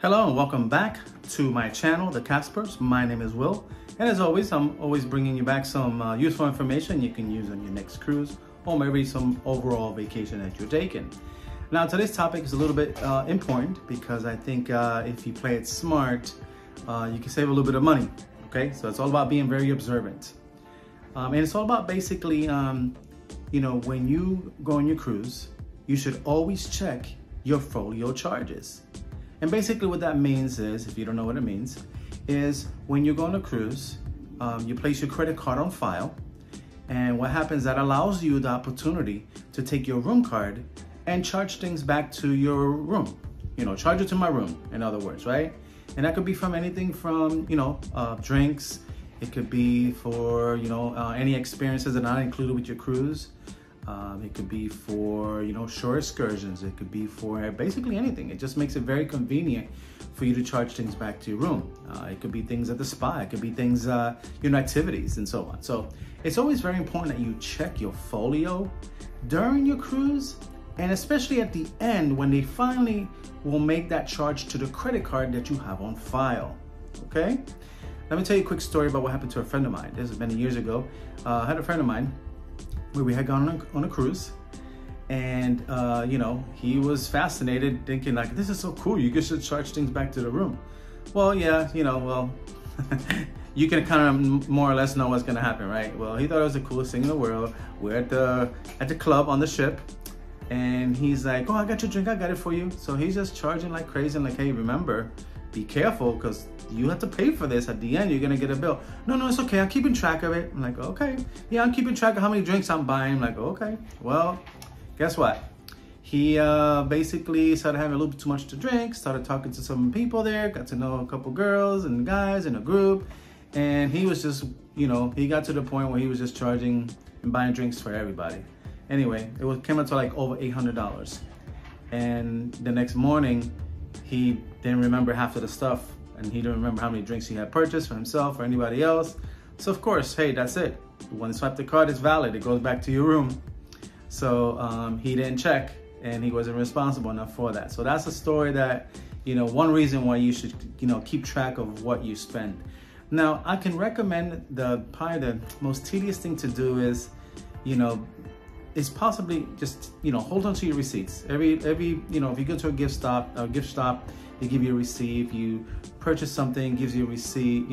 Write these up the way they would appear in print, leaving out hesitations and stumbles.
Hello and welcome back to my channel, The Caspers. My name is Will, and as always, I'm always bringing you back some useful information you can use on your next cruise or maybe some overall vacation that you're taking. Now, today's topic is a little bit important because I think if you play it smart, you can save a little bit of money. Okay, so it's all about being very observant, and it's all about basically, when you go on your cruise, you should always check your folio charges. And basically what that means is, if you don't know what it means, is when you go on a cruise, you place your credit card on file. And what happens, that allows you the opportunity to take your room card and charge things back to your room. Charge it to my room, in other words, right? And that could be from anything from, drinks. It could be for, any experiences that are not included with your cruise. It could be for, shore excursions. It could be for basically anything. It just makes it very convenient for you to charge things back to your room. It could be things at the spa. It could be things, activities and so on. So it's always very important that you check your folio during your cruise, and especially at the end when they finally will make that charge to the credit card that you have on file, okay? Let me tell you a quick story about what happened to a friend of mine. This is many years ago. I had a friend of mine where we had gone on a cruise, and he was fascinated, thinking like, this is so cool, you should charge things back to the room. Well, yeah, you can kind of more or less know what's gonna happen, right? Well, he thought it was the coolest thing in the world. We're at the club on the ship, and he's like, oh, I got your drink, I got it for you. So he's just charging like crazy, and like, hey, remember, be careful, because you have to pay for this. At the end, you're gonna get a bill. No, it's okay, I'm keeping track of it. I'm like, okay. Yeah, I'm keeping track of how many drinks I'm buying. I'm like, okay. Well, guess what? He basically started having a little bit too much to drink, started talking to some people there, got to know a couple girls and guys in a group, and he was just, he got to the point where he was just charging and buying drinks for everybody. Anyway, came up to like over $800. And the next morning, he didn't remember half of the stuff, and he didn't remember how many drinks he had purchased for himself or anybody else. So of course, hey, that's it. When you swipe the card, it's valid. It goes back to your room. So he didn't check, and he wasn't responsible enough for that. So that's a story that, one reason why you should, keep track of what you spend. Now, I can recommend probably the most tedious thing to do is, is possibly just, hold on to your receipts. Every if you go to a gift shop, they give you a receipt. If you purchase something, gives you a receipt,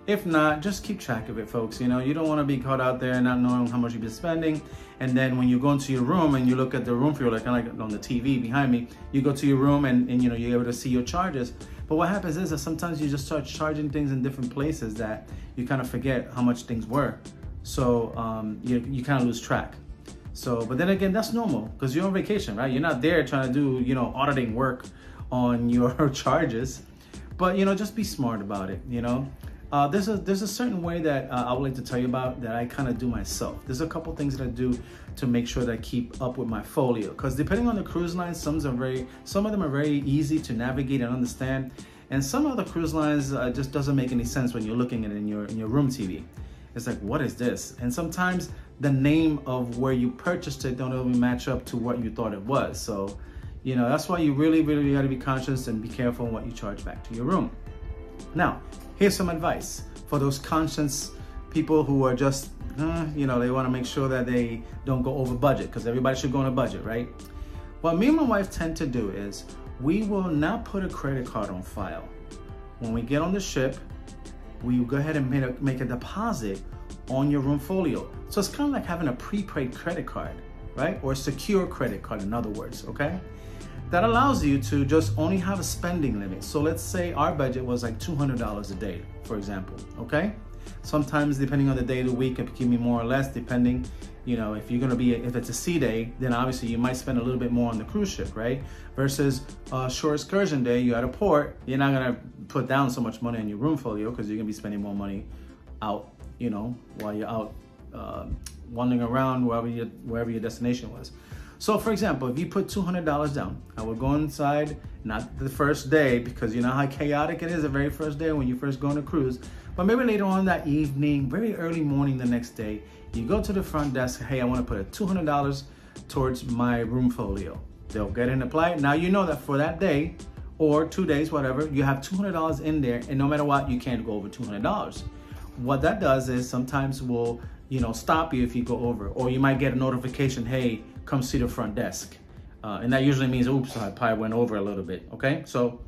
If not, just keep track of it, folks. You don't want to be caught out there not knowing how much you've been spending. And then when you go into your room and you look at the room for you, kind of like on the TV behind me, you go to your room and you're able to see your charges. But what happens is that sometimes you just start charging things in different places that you kind of forget how much things were. So you kind of lose track. So, but then again, that's normal because you're on vacation, right? You're not there trying to do, auditing work on your charges. But, just be smart about it, There's a certain way that I would like to tell you about that I kind of do myself. There's a couple things that I do to make sure that I keep up with my folio. Because depending on the cruise lines, some of them are very easy to navigate and understand. And some of the cruise lines just doesn't make any sense when you're looking at it in your room TV. It's like, what is this? And sometimes the name of where you purchased it don't even match up to what you thought it was. So, that's why you really, really got to be conscious and be careful on what you charge back to your room. Now, here's some advice for those conscious people who are just, they want to make sure that they don't go over budget, because everybody should go on a budget, right? What me and my wife tend to do is we will not put a credit card on file. When we get on the ship, we go ahead and make a deposit on your room folio. So it's kind of like having a prepaid credit card, right? Or a secure credit card, in other words, okay? That allows you to just only have a spending limit. So let's say our budget was like $200 a day, for example, okay? Sometimes depending on the day of the week, it can be more or less depending, if it's a sea day, then obviously you might spend a little bit more on the cruise ship, right? Versus a shore excursion day, you're at a port, you're not gonna put down so much money on your room folio because you're gonna be spending more money out, while you're out wandering around wherever your destination was. So for example, if you put $200 down, I would go inside, not the first day, because you know how chaotic it is the very first day when you first go on a cruise, but maybe later on that evening, very early morning the next day, you go to the front desk, hey, I want to put a $200 towards my room folio. They'll get it and apply it. Now you know that for that day, or 2 days, whatever, you have $200 in there, and no matter what, you can't go over $200. What that does is sometimes will, stop you if you go over, or you might get a notification, hey, come see the front desk. And that usually means, oops, I probably went over a little bit, okay? So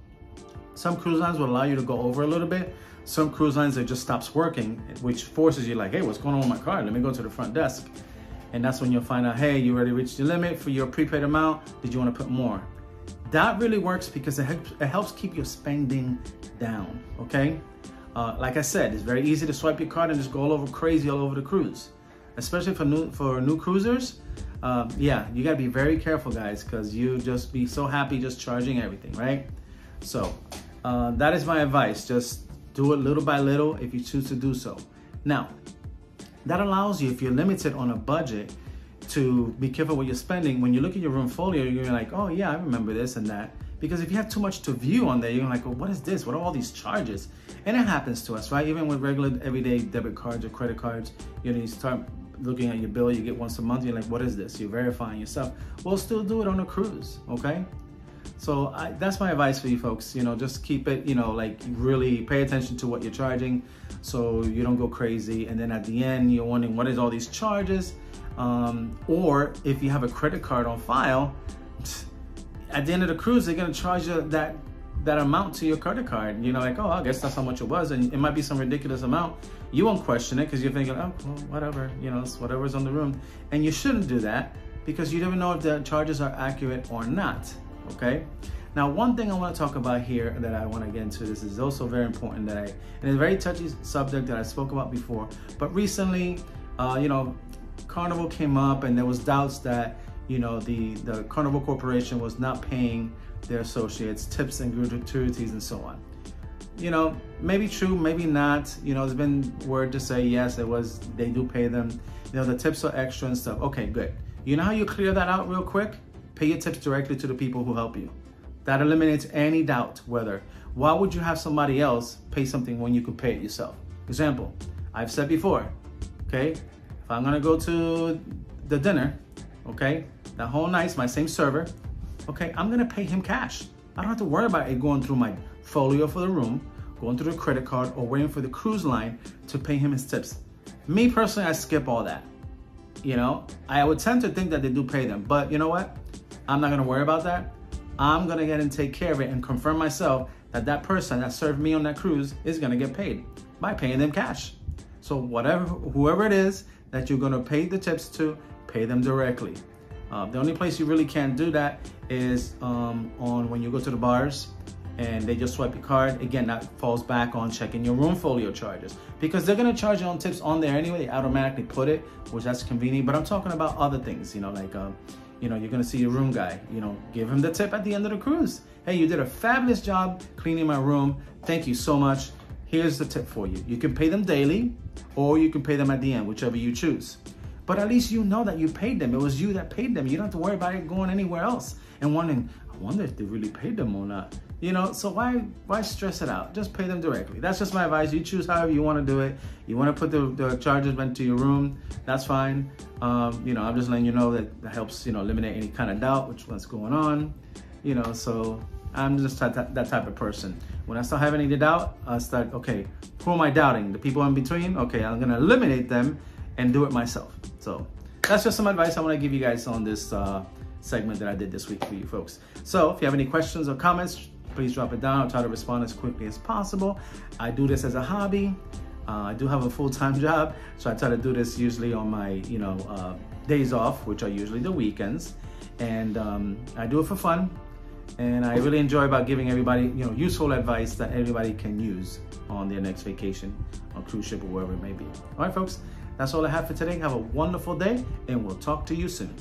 some cruise lines will allow you to go over a little bit. Some cruise lines, it just stops working, which forces you like, hey, what's going on with my card? Let me go to the front desk. And that's when you'll find out, hey, you already reached the limit for your prepaid amount. Did you want to put more? That really works because it helps keep your spending down, okay? Like I said, it's very easy to swipe your card and just go all over crazy all over the cruise. Especially for new cruisers, yeah, you gotta be very careful, guys, because you just be so happy just charging everything, right? So that is my advice. Just do it little by little if you choose to do so. Now, that allows you, if you're limited on a budget, to be careful what you're spending. When you look at your room folio, you're like, oh yeah, I remember this and that. Because if you have too much to view on there, you're like, well, what is this? What are all these charges? And it happens to us, right? Even with regular everyday debit cards or credit cards, you start looking at your bill, you get once a month, you're like, what is this? You're verifying yourself. Well, still do it on a cruise, okay? So that's my advice for you folks. Just keep it, like really pay attention to what you're charging so you don't go crazy. And then at the end, you're wondering, what is all these charges? Or if you have a credit card on file, at the end of the cruise, they're gonna charge you that amount to your credit card. Like, oh, I guess that's how much it was. And it might be some ridiculous amount. You won't question it because you're thinking, oh, well, whatever, it's whatever's on the room. And you shouldn't do that because you never know if the charges are accurate or not, okay? Now, one thing I want to talk about here that I want to get into, this is also very important and it's a very touchy subject that I spoke about before, but recently, Carnival came up and there was doubts that, the Carnival Corporation was not paying their associates tips and gratuities and so on. Maybe true, maybe not. There's been word to say, yes, they do pay them. The tips are extra and stuff. Okay, good. You know how you clear that out real quick? Pay your tips directly to the people who help you. That eliminates any doubt why would you have somebody else pay something when you could pay it yourself? Example, I've said before, okay? If I'm gonna go to the dinner, okay, that whole night's my same server, okay, I'm gonna pay him cash. I don't have to worry about it going through my folio for the room, going through the credit card, or waiting for the cruise line to pay him his tips. Me personally, I skip all that. I would tend to think that they do pay them, but you know what? I'm not gonna worry about that. I'm gonna get and take care of it and confirm myself that person that served me on that cruise is gonna get paid by paying them cash. So whoever it is that you're gonna pay the tips to, pay them directly. The only place you really can't do that is on when you go to the bars and they just swipe your card. Again, that falls back on checking your room folio charges because they're gonna charge you on tips on there anyway. They automatically put it, which that's convenient. But I'm talking about other things, like you're gonna see your room guy, give him the tip at the end of the cruise. Hey, you did a fabulous job cleaning my room. Thank you so much. Here's the tip for you. You can pay them daily or you can pay them at the end, whichever you choose. But at least you know that you paid them. It was you that paid them. You don't have to worry about it going anywhere else and wondering, I wonder if they really paid them or not. So why stress it out? Just pay them directly. That's just my advice. You choose however you want to do it. You want to put the charges into your room, that's fine. I'm just letting you know that helps, eliminate any kind of doubt, what's going on. So I'm just that type of person. When I start having any doubt, I start, okay, who am I doubting? The people in between? Okay, I'm going to eliminate them and do it myself. So that's just some advice I want to give you guys on this segment that I did this week for you folks. So if you have any questions or comments, please drop it down. I'll try to respond as quickly as possible. I do this as a hobby. I do have a full-time job, so I try to do this usually on my days off, which are usually the weekends. And I do it for fun. And I really enjoy about giving everybody useful advice that everybody can use on their next vacation, on cruise ship or wherever it may be. All right, folks. That's all I have for today. Have a wonderful day, and we'll talk to you soon.